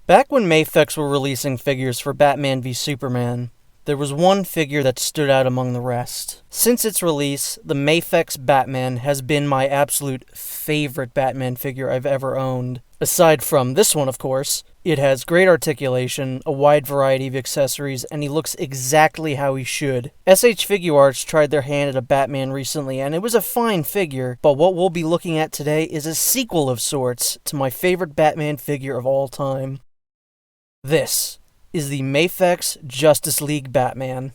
Back when Mafex were releasing figures for Batman v Superman, there was one figure that stood out among the rest. Since its release, the Mafex Batman has been my absolute favorite Batman figure I've ever owned. Aside from this one, of course, it has great articulation, a wide variety of accessories, and he looks exactly how he should. SH Figuarts tried their hand at a Batman recently, and it was a fine figure, but what we'll be looking at today is a sequel of sorts to my favorite Batman figure of all time. This is the Mafex Justice League Batman.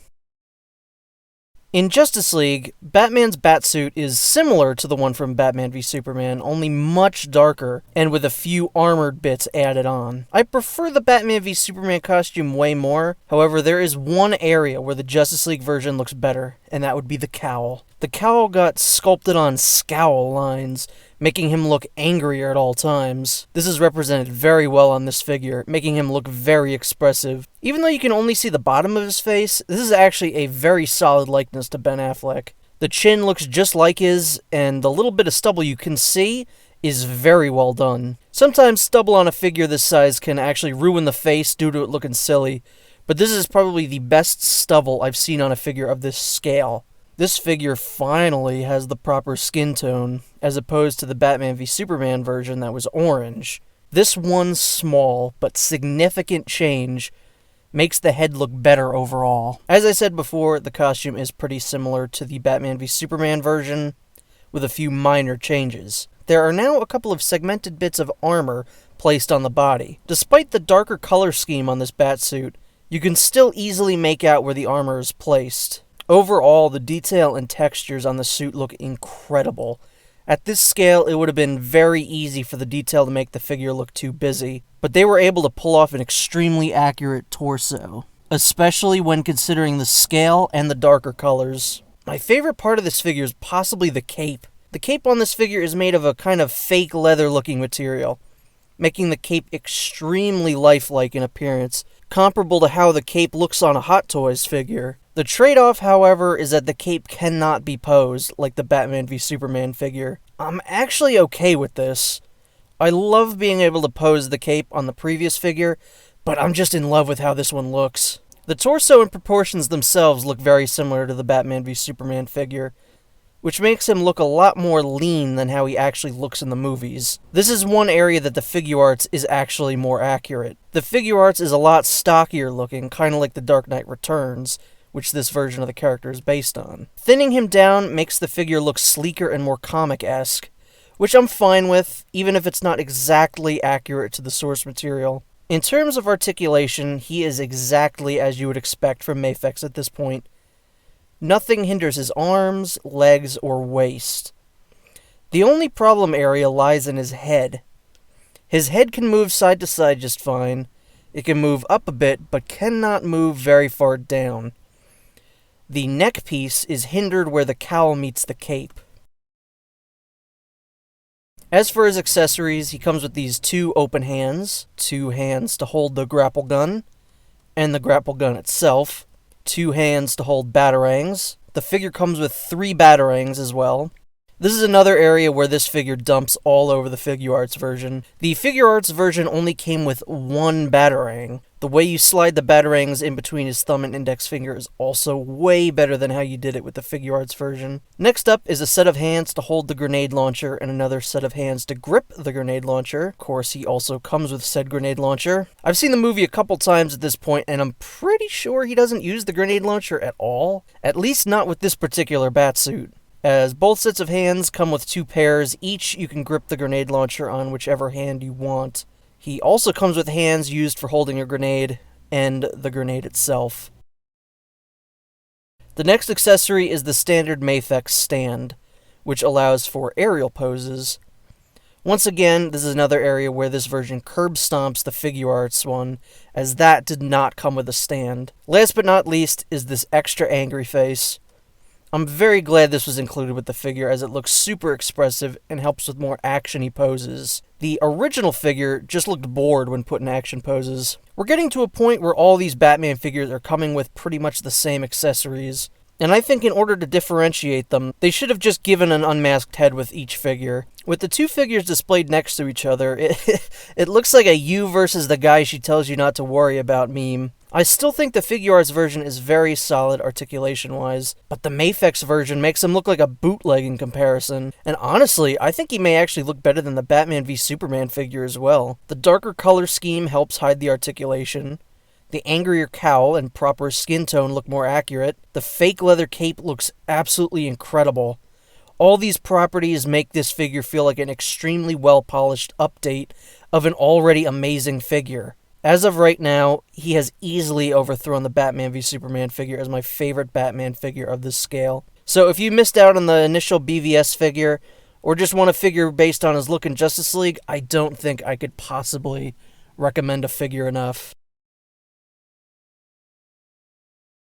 In Justice League, Batman's batsuit is similar to the one from Batman v Superman, only much darker, and with a few armored bits added on. I prefer the Batman v Superman costume way more, however there is one area where the Justice League version looks better, and that would be the cowl. The cowl got sculpted on scowl lines, making him look angrier at all times. This is represented very well on this figure, making him look very expressive. Even though you can only see the bottom of his face, this is actually a very solid likeness to Ben Affleck. The chin looks just like his, and the little bit of stubble you can see is very well done. Sometimes stubble on a figure this size can actually ruin the face due to it looking silly, but this is probably the best stubble I've seen on a figure of this scale. This figure finally has the proper skin tone, as opposed to the Batman v Superman version that was orange. This one small but significant change makes the head look better overall. As I said before, the costume is pretty similar to the Batman v Superman version, with a few minor changes. There are now a couple of segmented bits of armor placed on the body. Despite the darker color scheme on this batsuit, you can still easily make out where the armor is placed. Overall, the detail and textures on the suit look incredible. At this scale, it would have been very easy for the detail to make the figure look too busy, but they were able to pull off an extremely accurate torso, especially when considering the scale and the darker colors. My favorite part of this figure is possibly the cape. The cape on this figure is made of a kind of fake leather-looking material, making the cape extremely lifelike in appearance, comparable to how the cape looks on a Hot Toys figure. The trade-off, however, is that the cape cannot be posed like the Batman v Superman figure. I'm actually okay with this. I love being able to pose the cape on the previous figure, but I'm just in love with how this one looks. The torso and proportions themselves look very similar to the Batman v Superman figure, which makes him look a lot more lean than how he actually looks in the movies. This is one area that the Figuarts is actually more accurate. The Figuarts is a lot stockier looking, kind of like the Dark Knight Returns, which this version of the character is based on. Thinning him down makes the figure look sleeker and more comic-esque, which I'm fine with, even if it's not exactly accurate to the source material. In terms of articulation, he is exactly as you would expect from Mafex at this point. Nothing hinders his arms, legs, or waist. The only problem area lies in his head. His head can move side to side just fine. It can move up a bit, but cannot move very far down. The neck piece is hindered where the cowl meets the cape. As for his accessories, he comes with these two open hands, two hands to hold the grapple gun, and the grapple gun itself, two hands to hold batarangs. The figure comes with 3 batarangs as well. This is another area where this figure dumps all over the Figuarts version. The Figuarts version only came with 1 batarang. The way you slide the batarangs in between his thumb and index finger is also way better than how you did it with the Figuarts version. Next up is a set of hands to hold the grenade launcher and another set of hands to grip the grenade launcher. Of course, he also comes with said grenade launcher. I've seen the movie a couple times at this point, and I'm pretty sure he doesn't use the grenade launcher at all. At least not with this particular batsuit. As both sets of hands come with 2 pairs, each you can grip the grenade launcher on whichever hand you want. He also comes with hands used for holding a grenade and the grenade itself. The next accessory is the standard Mafex stand, which allows for aerial poses. Once again, this is another area where this version curb stomps the Figuarts one, as that did not come with a stand. Last but not least is this extra angry face. I'm very glad this was included with the figure, as it looks super expressive and helps with more action-y poses. The original figure just looked bored when put in action poses. We're getting to a point where all these Batman figures are coming with pretty much the same accessories. And I think in order to differentiate them, they should have just given an unmasked head with each figure. With the two figures displayed next to each other, it looks like a you versus the guy she tells you not to worry about meme. I still think the Figuarts version is very solid articulation-wise, but the Mafex version makes him look like a bootleg in comparison. And honestly, I think he may actually look better than the Batman v Superman figure as well. The darker color scheme helps hide the articulation. The angrier cowl and proper skin tone look more accurate. The fake leather cape looks absolutely incredible. All these properties make this figure feel like an extremely well-polished update of an already amazing figure. As of right now, he has easily overthrown the Batman v Superman figure as my favorite Batman figure of this scale. So if you missed out on the initial BVS figure, or just want a figure based on his look in Justice League, I don't think I could possibly recommend a figure enough.